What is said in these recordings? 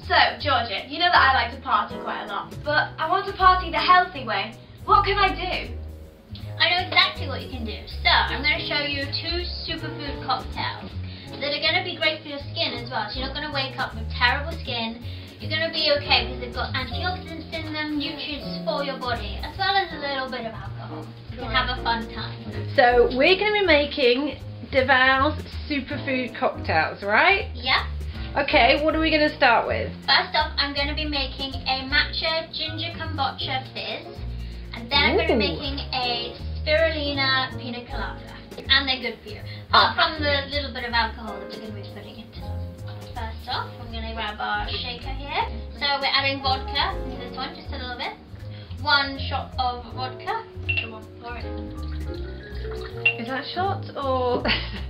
So, Georgia, you know that I like to party quite a lot, but I want to party the healthy way. What can I do? I know exactly what you can do. So, I'm going to show you 2 superfood cocktails that are going to be great for your skin as well. So you're not going to wake up with terrible skin. You're going to be okay because they've got antioxidants in them, nutrients for your body, as well as a little bit of alcohol. You can have a fun time. So we're going to be making Douvalls Superfood Cocktails, right? Yeah. Okay, what are we going to start with? First off, I'm going to be making a matcha ginger kombucha fizz. And then I'm going to be making a Spirulina Pina Colada. And they're good for you. From the little bit of alcohol that we're going to be putting into them. First off, I'm going to grab our shaker here. So we're adding vodka into this one, just a little bit. 1 shot of vodka. Come on, pour it. Is that shots or?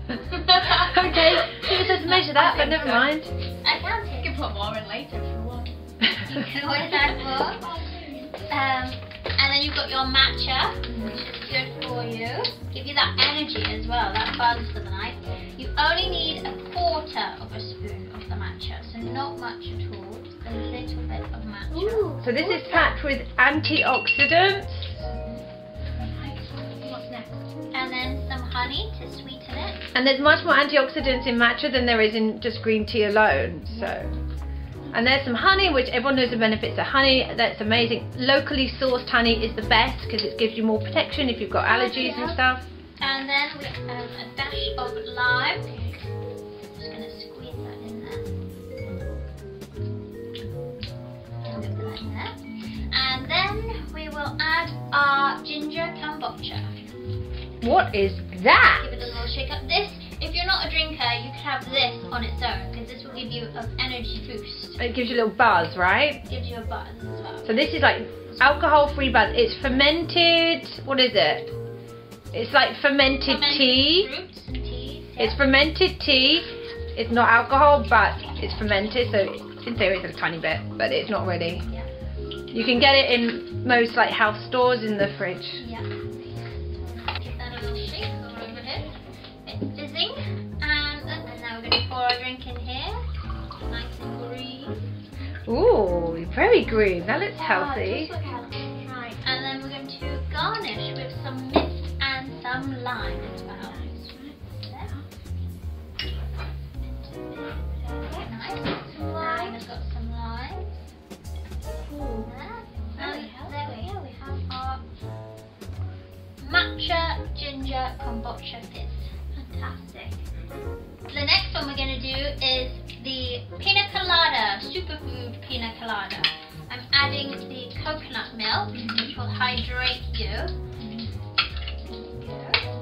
Okay, she says measure that, but never mind. I can take. You can put more in later if you want. You can always add more. And then you've got your matcha, which is good for you. Give you that energy as well, that buzz for the night. You only need 1/4 of a spoon of the matcha, so not much at all, just a little bit of matcha. Ooh. So this is packed with antioxidants. What's next? And then some honey to sweeten it. And there's much more antioxidants in matcha than there is in just green tea alone. So, and there's some honey, which everyone knows the benefits of honey. That's amazing. Locally sourced honey is the best because it gives you more protection if you've got allergies and stuff. And then we have a dash of lime. Just going to squeeze that in there. And put that in there. And then we will add our ginger kombucha. What is that? Give it a little shake up. This, if you're not a drinker, you can have this on its own because this will give you an energy boost. It gives you a little buzz, right? Gives you a buzz as well. So this is like alcohol-free buzz. It's fermented. What is it? It's like fermented tea. Fruits and teas. Yeah. It's fermented tea. It's not alcohol, but it's fermented. So in theory, it's a tiny bit, but it's not really. Yeah. You can get it in most like house stores in the fridge. Yeah. Give that a little shake over here. It's fizzing. And now we're going to pour our drink in here. Nice and green. Ooh, very green. That looks Yeah, healthy. it does look healthy. Right. And then we're going to garnish with some mint and some lime as well. Nice. And we've got some lime. There we go. We have our matcha ginger kombucha fizz. Fantastic. The next one we're going to do is the Pina Colada, Superfood Pina Colada. I'm adding the coconut milk, which will hydrate you.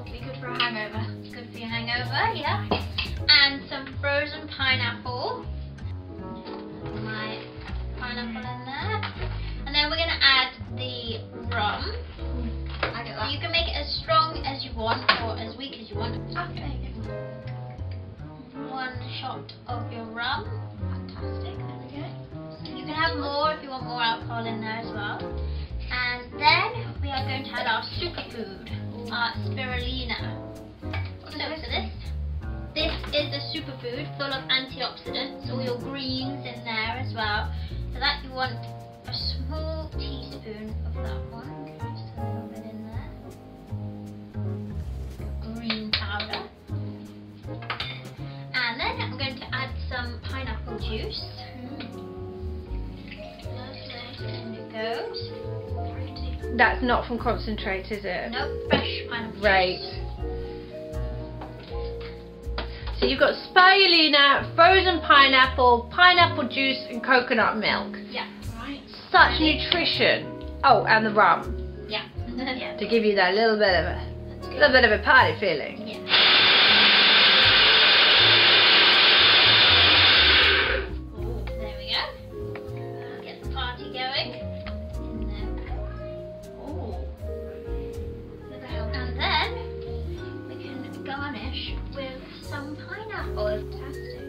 Be good for a hangover. Good for your hangover, yeah. And some frozen pineapple. My pineapple in there. And then we're going to add the rum. I get that. You can make it as strong as you want or as weak as you want. Okay. 1 shot of your rum. Fantastic. There we go. You can have more if you want more alcohol in there as well. And then we are going to add our superfood, our spirulina. So for this is a superfood full of antioxidants, all your greens in there as well. So that you want a small teaspoon of that one, just a little bit in there. Green powder. And then I'm going to add some pineapple juice. And it goes. That's not from concentrate, is it? Nope, fresh pineapple Right. juice. So you've got spirulina, frozen pineapple, pineapple juice, and coconut milk. Yeah. Right. Such nutrition. Oh, and the rum Yeah. Yeah. to give you that little bit of a party feeling. Yeah. There we go. Get the party going. In there. Oh. And then we can garnish with some pineapple. Fantastic.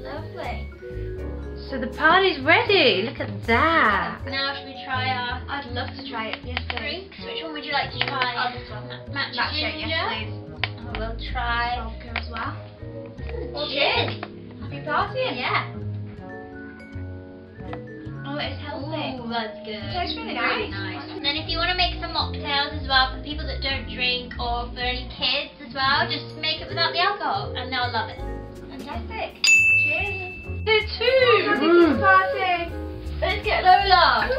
Lovely. So the party's ready. Look at that. Now should we try our I'd love to try it. Yes, please. drinks? Which one would you like to try? Oh, this one. Matcha ginger. Yes, please. And we'll try. Vodka as well. Cheers. Happy partying. Yeah. Oh, it's healthy. Ooh, that's good. It tastes really nice. And then if you want to make some mocktails as well for the people that don't drink or for any kids as well, just make it without the alcohol and they'll love it. Fantastic. Cheers. Here too. Party. Let's get Lola.